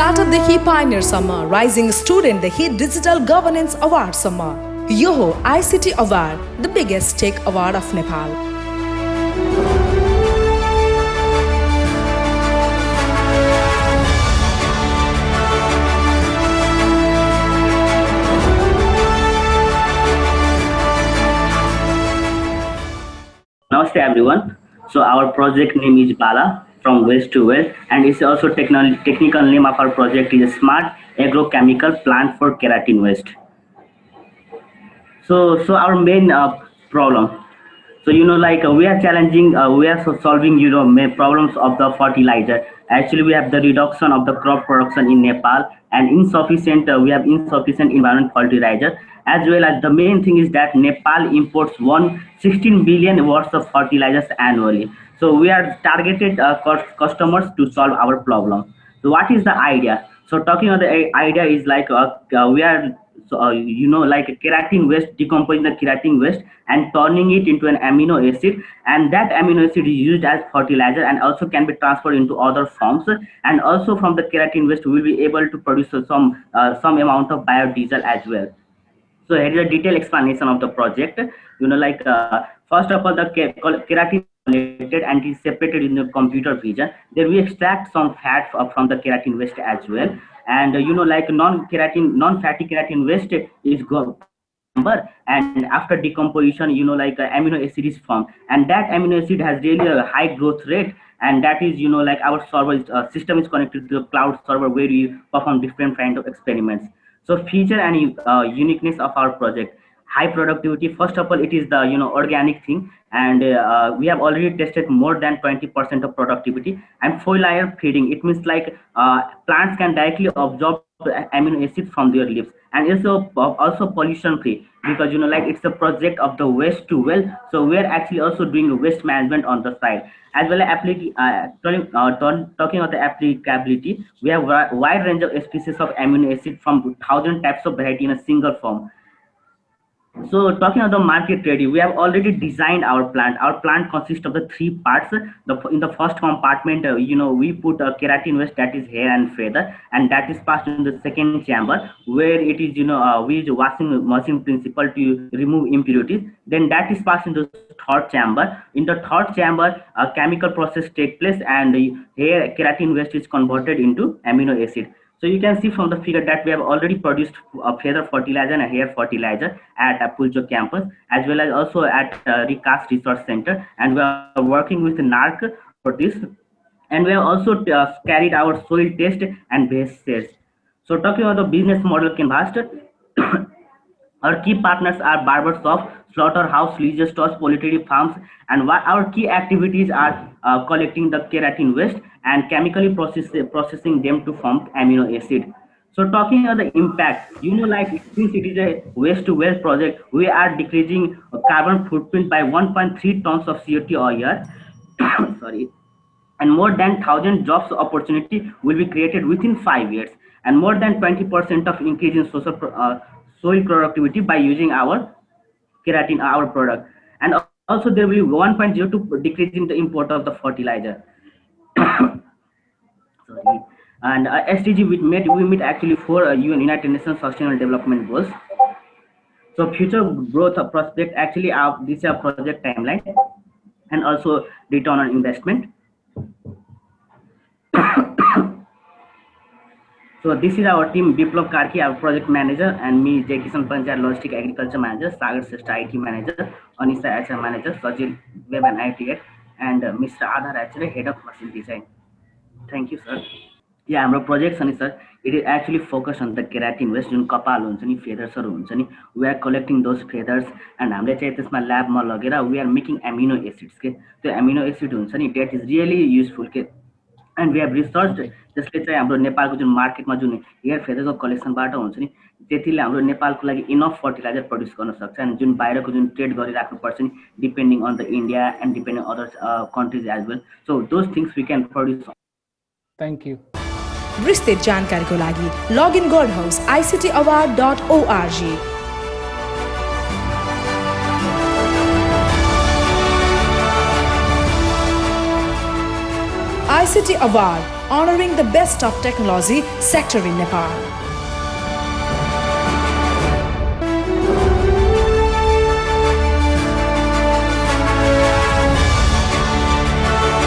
स्टार्टअपदेखि पाइनियरसम्म राइजिङ स्टुडेन्टदेखि digital governance अवार्डसम्म यो हो ICT award, the biggest tech award of Nepal. Namaste everyone. So our project name is Bala from Waste to Wealth, and it's also technical name of our project is Smart Agrochemical Plant for Keratin Waste. So our main problem. So we are challenging, we are solving main problems of the fertilizer. Actually, we have the reduction of the crop production in Nepal and insufficient. We have insufficient environment fertilizer, as well as the main thing is that Nepal imports 116 billion worth of fertilizers annually. So we are targeted customers to solve our problem. So what is the idea? So talking about the idea is like we are like keratin waste, decomposing the keratin waste and turning it into an amino acid, and that amino acid is used as fertilizer and also can be transferred into other forms. And also from the keratin waste we will be able to produce some amount of biodiesel as well. So here is a detailed explanation of the project. First of all, the keratin collected and is separated in the computer vision. Then we extract some fat from the keratin waste as well. And non-fatty keratin waste is and after decomposition, amino acid is formed, and that amino acid has really a high growth rate. And that is, our server system is connected to the cloud server where we perform different kind of experiments. So feature and uniqueness of our project: high productivity. First of all, it is the organic thing, and we have already tested more than 20% of productivity. And foliar feeding, it means like plants can directly absorb amino acid from their leaves, and it's also pollution free, because it's a project of the waste to wealth. So we're actually also doing waste management on the side, as well as talking about the applicability. We have a wide range of species of amino acid from 1,000 types of variety in a single form. So talking about the market ready, we have already designed our plant. Our plant consists of the three parts. In the first compartment, we put a keratin waste, that is hair and feather, and that is passed in the second chamber, where it is we use washing machine principle to remove impurities. Then that is passed in the third chamber. In the third chamber, a chemical process takes place, and the hair keratin waste is converted into amino acid. So you can see from the figure that we have already produced a feather fertilizer and a hair fertilizer at Apuljo campus, as well as also at Recast Research Center, and we are working with NARC for this. And we have also carried our soil test and base tests. So talking about the business model canvas, our key partners are barber shop, slaughterhouse, leisure stores, poultry farms, and our key activities are collecting the keratin waste and chemically processing them to form amino acid. So talking about the impact, since it is a waste to wealth project, we are decreasing carbon footprint by 1.3 tons of CO2 a year. Sorry. And more than 1,000 jobs opportunity will be created within 5 years, and more than 20% of increase in soil productivity by using our keratin, our product. And also there will be 1.02 decrease in the import of the fertilizer. Sorry. And SDG we meet actually for UN United Nations Sustainable Development Goals. So future growth prospect, actually this is a project timeline and also return on investment. So this is our team: Biplav Karki, our project manager, and me, Jai Kishan Panchayat, logistic agriculture manager, Sagar Sreshta, IT manager, Anisha HR manager, Sajil web and IT, and Mr. Adhar actually head of machine design. Thank you, sir. Yeah, our project sir, it is actually focused on the keratin waste, जुन कपाल हुन्छ नि, feathersहरु हुन्छ नि, we are collecting those feathers, and हामीले चाहिँ त्यसमा ल्याबमा लगेर we are making amino acids के, त्यो amino acid हुन्छ नि, that is really useful के. And we have researched जसले चाहिँ हाम्रो नेपालको जुन मार्केटमा जुन हेयर फेदरको कलेक्सनबाट हुन्छ नि, त्यतिले हाम्रो नेपालको लागि इनफ फर्टिलाइजर प्रोड्युस गर्न सक्छ, and जुन बाहिरको जुन ट्रेड गरिराख्नु पर्छ नि, depending on the India and depending other countries as well. So those things we can produce. Thank you. विस्तृत जानकारीको लागि लगइन गर्नुहोस् ictaward.org. ICT Award honoring the best of technology sector in Nepal.